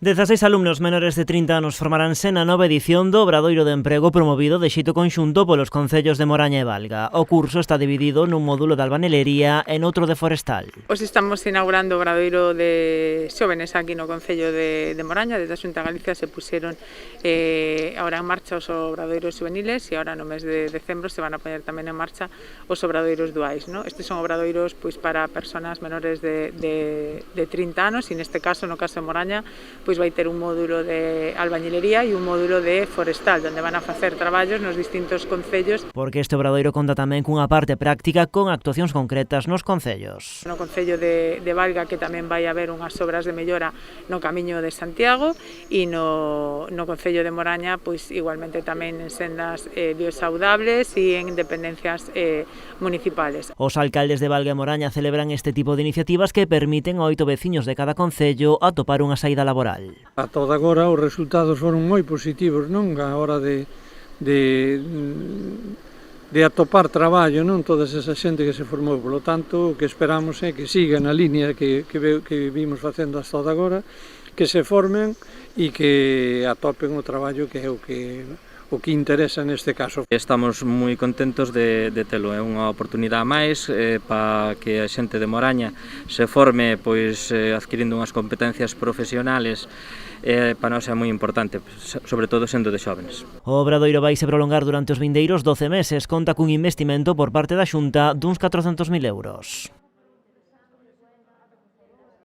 16 alumnos menores de 30 anos formaránse na nova edición do Obradoiro de Emprego promovido de xeito conxunto polos concellos de Moraña e Valga. O curso está dividido nun módulo de albanelería e noutro de forestal. Hoxe estamos inaugurando o Obradoiro de Xóvenes aquí no Concello de Moraña. Desde a Xunta de Galicia se puxeron ahora en marcha os obradoiros juveniles e ahora no mes de decembro se van a poñer tamén en marcha os obradoiros duais, ¿no? Estes son obradoiros para persoas menores de 30 anos e neste caso, no caso de Moraña, vai ter un módulo de albañilería e un módulo de forestal, onde van a facer traballos nos distintos concellos. Porque este obradoiro conta tamén cunha parte práctica con actuacións concretas nos concellos. No Concello de Valga, que tamén vai haber unhas obras de mellora no Camiño de Santiago, e no Concello de Moraña, igualmente tamén en sendas biosaudables e en dependencias municipales. Os alcaldes de Valga e Moraña celebran este tipo de iniciativas que permiten a 8 veciños de cada concello atopar unha saída laboral. Ata agora os resultados foron moi positivos, non? A hora de atopar traballo, non? Toda esa xente que se formou, polo tanto, o que esperamos é que sigan a línea que vimos facendo hasta agora, que se formen e que atopen o traballo que é o que interesa neste caso. Estamos moi contentos de telo, é unha oportunidade máis para que a xente de Moraña se forme adquirindo unhas competencias profesionales. Para nós é moi importante, sobre todo sendo de xóvenes. O obradoiro vai se prolongar durante os vindeiros 12 meses, conta cun investimento por parte da Xunta duns 400.000 euros.